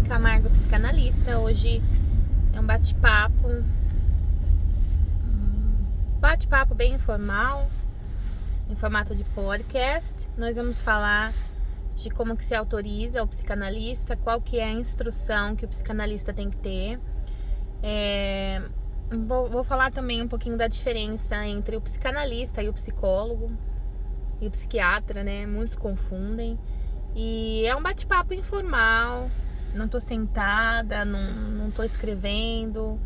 Camargo, psicanalista. Hoje é um bate-papo bem informal, em formato de podcast. Nós vamos falar de como que se autoriza o psicanalista, qual que é a instrução que o psicanalista tem que ter. Vou falar também um pouquinho da diferença entre o psicanalista e o psicólogo e o psiquiatra, né? Muitos confundem. E é um bate-papo informal, não tô sentada, não tô escrevendo,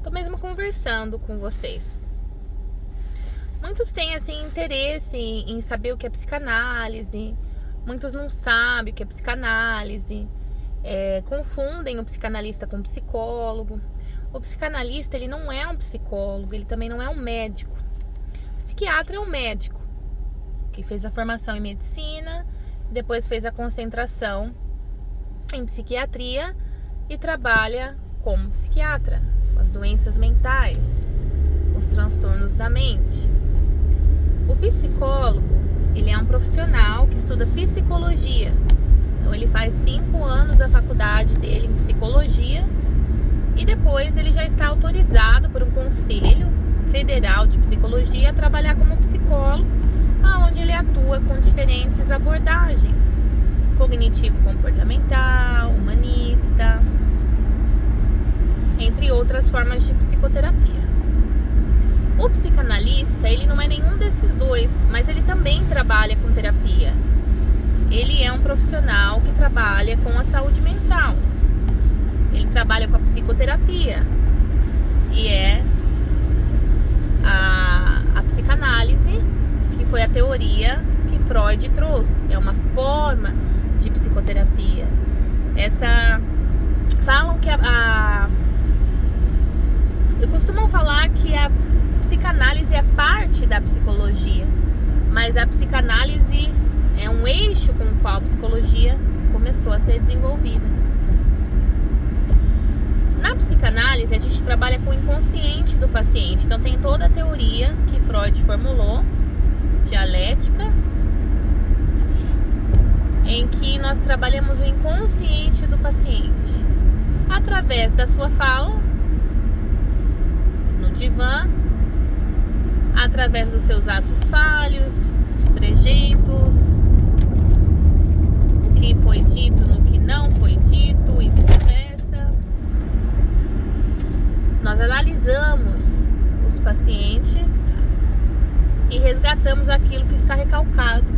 tô mesmo conversando com vocês. Muitos têm, assim, interesse em saber o que é psicanálise, muitos não sabem o que é psicanálise, confundem o psicanalista com o psicólogo. O psicanalista, ele não é um psicólogo, ele também não é um médico. O psiquiatra é um médico que fez a formação em medicina, depois fez a concentração em psiquiatria e trabalha como psiquiatra, com as doenças mentais, os transtornos da mente. O psicólogo, ele é um profissional que estuda psicologia. Então ele faz 5 anos a faculdade dele em psicologia e depois ele já está autorizado por um conselho federal de psicologia a trabalhar como psicólogo, onde ele atua com diferentes abordagens: cognitivo-comportamental, humanista, entre outras formas de psicoterapia. O psicanalista, ele não é nenhum desses dois, mas ele também trabalha com terapia. Ele é um profissional que trabalha com a saúde mental. Ele trabalha com a psicoterapia e é a psicanálise, que foi a teoria que Freud trouxe. É uma forma de psicoterapia. Falam que costumam falar que a psicanálise é parte da psicologia, mas a psicanálise é um eixo com o qual a psicologia começou a ser desenvolvida. Na psicanálise, a gente trabalha com o inconsciente do paciente. Então tem toda a teoria que Freud formulou, dialética, em que nós trabalhamos o inconsciente do paciente através da sua fala no divã, através dos seus atos falhos, os trejeitos, o que foi dito no que não foi dito e vice-versa. Nós analisamos os pacientes e resgatamos aquilo que está recalcado.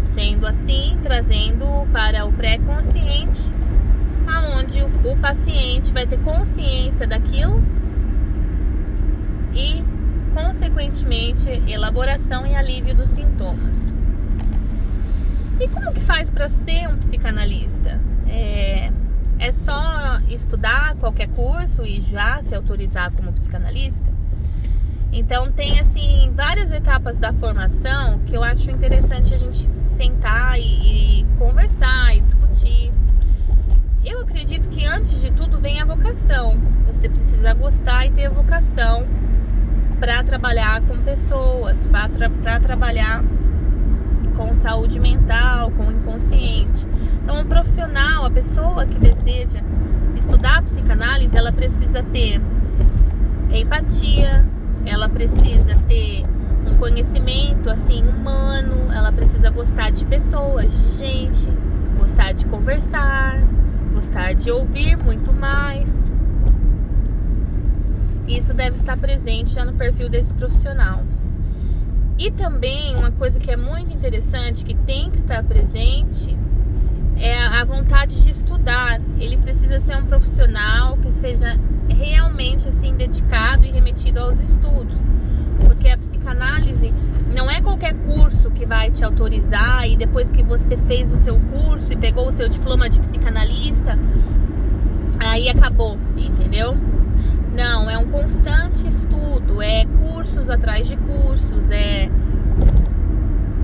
Sendo assim, trazendo para o pré-consciente, aonde o paciente vai ter consciência daquilo e, consequentemente, elaboração e alívio dos sintomas. E como que faz para ser um psicanalista? É só estudar qualquer curso e já se autorizar como psicanalista? Então tem, assim, várias etapas da formação que eu acho interessante a gente sentar e conversar e discutir. Eu acredito que antes de tudo vem a vocação. Você precisa gostar e ter vocação para trabalhar com pessoas, para trabalhar com saúde mental, com o inconsciente. Então o profissional, a pessoa que deseja estudar psicanálise, ela precisa ter empatia, ela precisa ter um conhecimento, assim, humano, ela precisa gostar de pessoas, de gente, gostar de conversar, gostar de ouvir muito mais. Isso deve estar presente já no perfil desse profissional. E também uma coisa que é muito interessante, que tem que estar presente, é a vontade de estudar. Ele precisa ser um profissional que seja realmente, assim, dedicado e remetido aos estudos, porque a psicanálise não é qualquer curso que vai te autorizar e depois que você fez o seu curso e pegou o seu diploma de psicanalista, aí acabou, entendeu? Não, é um constante estudo, é cursos atrás de cursos, é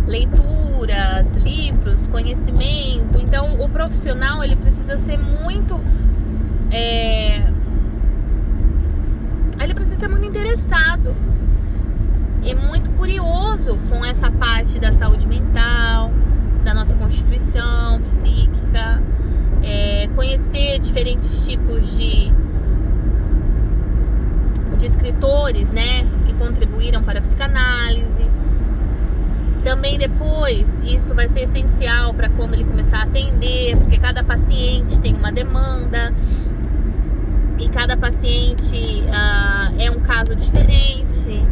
leituras, livros, conhecimento. Então o profissional, ele precisa ser muito ele precisa ser muito interessado e muito curioso com essa parte da saúde mental, da nossa constituição psíquica, diferentes tipos de escritores, né, que contribuíram para a psicanálise. Também depois, isso vai ser essencial para quando ele começar a atender, porque cada paciente tem uma demanda e cada paciente é um caso diferente.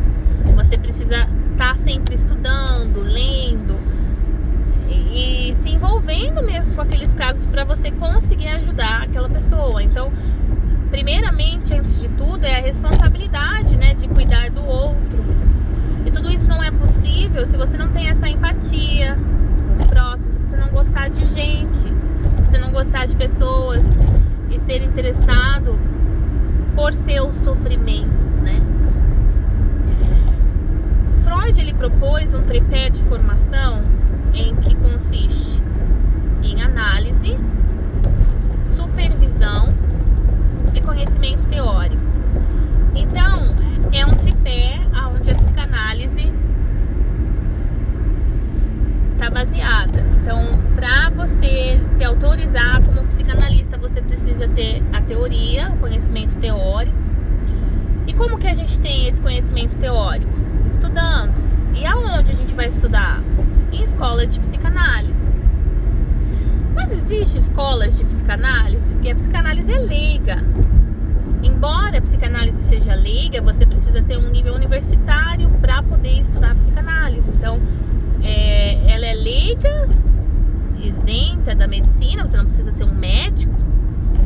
Você precisa estar sempre estudando, lendo e se envolvendo mesmo com aqueles casos para você conseguir ajudar aquela pessoa. Então, primeiramente, antes de tudo, é a responsabilidade, né, de cuidar do outro. E tudo isso não é possível se você não tem essa empatia com o próximo, se você não gostar de gente, se você não gostar de pessoas e ser interessado por seus sofrimentos, né? Freud, ele propôs um tripé de formação em que consiste em análise, supervisão e conhecimento teórico. Então, é um tripé onde a psicanálise está baseada. Então, para você se autorizar como psicanalista, você precisa ter a teoria, o conhecimento teórico. E como que a gente tem esse conhecimento teórico? Estudando. E aonde a gente vai estudar? Em escola de psicanálise. Mas existe escolas de psicanálise? Porque a psicanálise é leiga. Embora a psicanálise seja leiga, você precisa ter um nível universitário para poder estudar psicanálise. Então, ela é leiga, isenta da medicina, você não precisa ser um médico.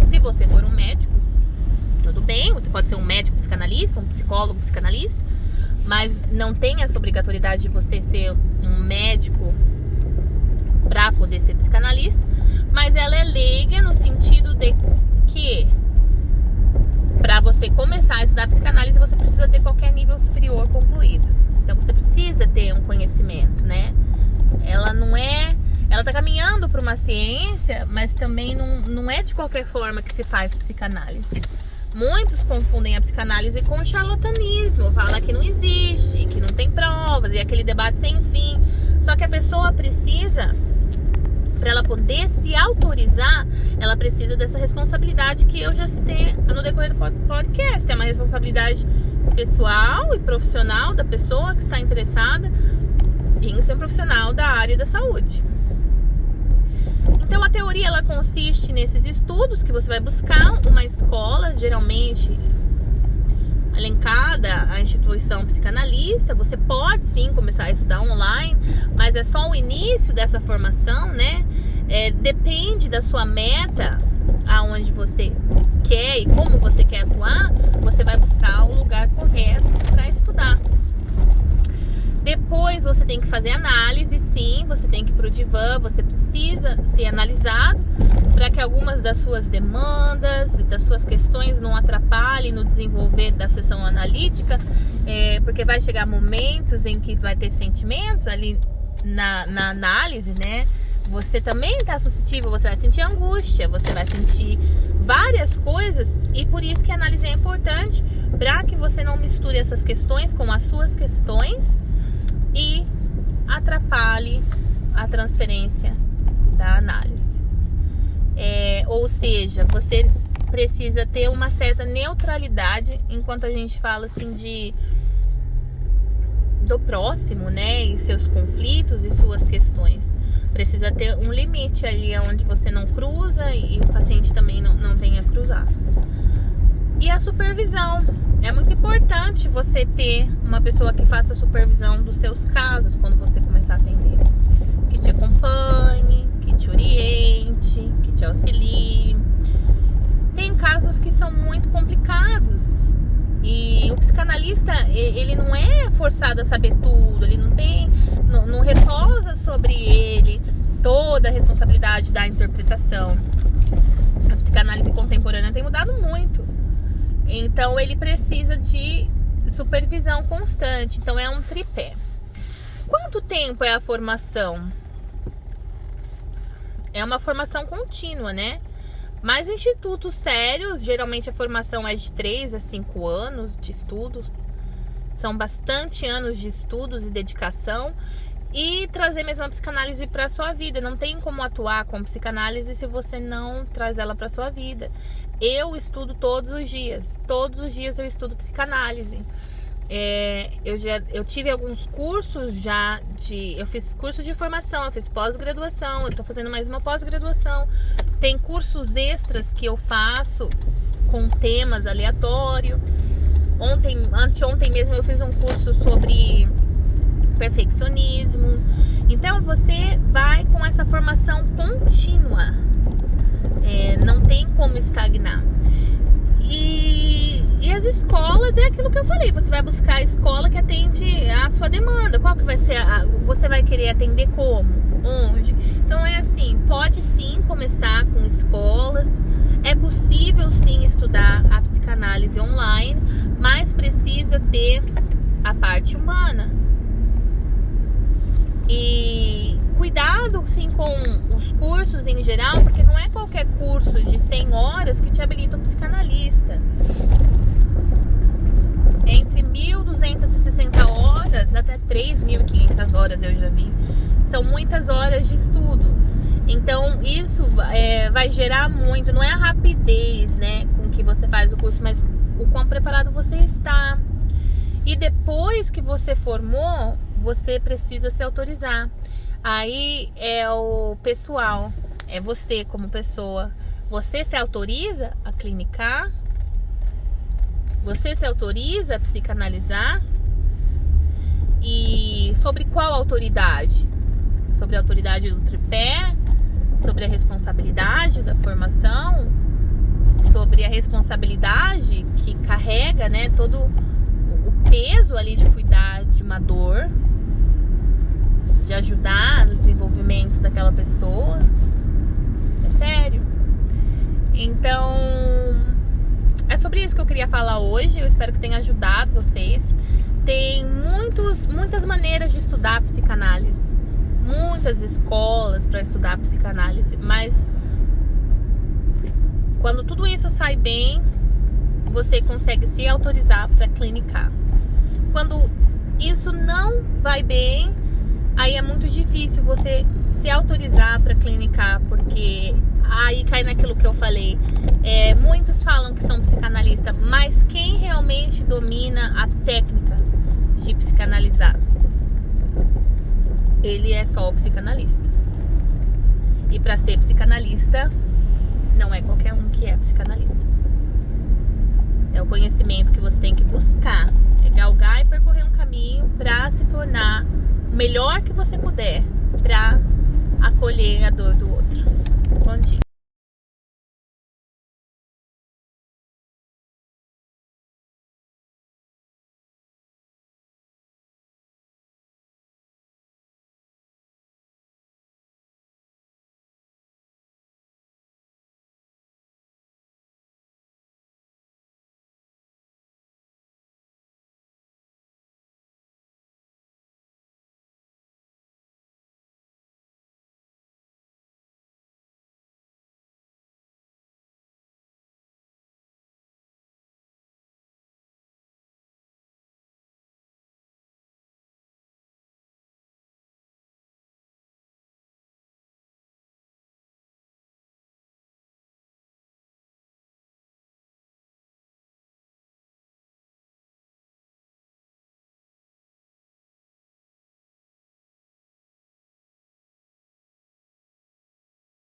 Se você for um médico, tudo bem, você pode ser um médico psicanalista, um psicólogo psicanalista, mas não tem essa obrigatoriedade de você ser um médico para poder ser psicanalista. Mas ela é leiga no sentido de que para você começar a estudar psicanálise, você precisa ter qualquer nível superior concluído. Então, você precisa ter um conhecimento, né? Ela está caminhando para uma ciência, mas também não é de qualquer forma que se faz psicanálise. Muitos confundem a psicanálise com o charlatanismo, fala que não existe, que não tem provas, e aquele debate sem fim. Só que a pessoa precisa, para ela poder se autorizar, ela precisa dessa responsabilidade que eu já citei no decorrer do podcast. É uma responsabilidade pessoal e profissional da pessoa que está interessada em ser um profissional da área da saúde. Então, a teoria, ela consiste nesses estudos que você vai buscar uma escola, geralmente elencada a instituição psicanalista. Você pode sim começar a estudar online, mas é só o início dessa formação, né? Depende da sua meta, aonde você quer e como você quer atuar, você vai buscar o lugar correto para estudar. Depois você tem que fazer análise, sim, você tem que ir pro divã, você precisa ser analisado para que algumas das suas demandas, das suas questões não atrapalhem no desenvolver da sessão analítica, porque vai chegar momentos em que vai ter sentimentos ali na análise, né? Você também está suscetível, você vai sentir angústia, você vai sentir várias coisas, e por isso que a análise é importante, para que você não misture essas questões com as suas questões e atrapalhe a transferência da análise. Ou seja, você precisa ter uma certa neutralidade enquanto a gente fala assim do próximo, né, e seus conflitos e suas questões. Precisa ter um limite ali onde você não cruza e o paciente também não venha cruzar. E a supervisão. É muito importante você ter uma pessoa que faça supervisão dos seus casos quando você começar a atender. Que te acompanhe, que te oriente, que te auxilie. Tem casos que são muito complicados. E o psicanalista, ele não é forçado a saber tudo, ele não repousa sobre ele toda a responsabilidade da interpretação. A psicanálise contemporânea tem mudado muito. Então, ele precisa de supervisão constante. Então, é um tripé. Quanto tempo é a formação? É uma formação contínua, né? Mas institutos sérios, geralmente a formação é de 3 a 5 anos de estudo. São bastante anos de estudos e dedicação. e trazer mesmo a psicanálise para sua vida. Não tem como atuar com psicanálise se você não traz ela para sua vida. Eu estudo todos os dias eu estudo psicanálise. Eu tive alguns cursos já eu fiz curso de formação, eu fiz pós-graduação, eu tô fazendo mais uma pós-graduação. Tem cursos extras que eu faço com temas aleatórios. Anteontem mesmo eu fiz um curso sobre perfeccionismo. Então você vai com essa formação contínua, não tem como estagnar. E as escolas é aquilo que eu falei, você vai buscar a escola que atende a sua demanda. Qual que vai ser você vai querer atender como? Onde? Então é assim, pode sim começar com escolas, é possível sim estudar a psicanálise online, mas precisa ter a parte humana. E cuidado sim com os cursos em geral, porque não é qualquer curso de 100 horas que te habilita um psicanalista. Entre 1.260 horas até 3.500 horas eu já vi. São muitas horas de estudo. Então isso vai gerar muito, não é a rapidez, né, com que você faz o curso, mas o quão preparado você está. E depois que você formou, você precisa se autorizar. Aí é o pessoal, é você como pessoa. Você se autoriza a clinicar? Você se autoriza a psicanalizar? E sobre qual autoridade? Sobre a autoridade do tripé? Sobre a responsabilidade da formação? Sobre a responsabilidade que carrega, né, todo o peso ali de cuidar de uma dor, de ajudar no desenvolvimento daquela pessoa. É sério. Então, é sobre isso que eu queria falar hoje. Eu espero que tenha ajudado vocês. Tem muitas maneiras de estudar psicanálise, muitas escolas para estudar psicanálise, mas quando tudo isso sai bem, você consegue se autorizar para clinicar. Quando isso não vai bem, aí é muito difícil você se autorizar para clinicar, porque aí cai naquilo que eu falei. Muitos falam que são psicanalistas, mas quem realmente domina a técnica de psicanalizar? Ele é só o psicanalista. E para ser psicanalista, não é qualquer um que é psicanalista. É o conhecimento que você tem que buscar, galgar e percorrer um caminho para se tornar o melhor que você puder para acolher a dor do outro. Bom dia.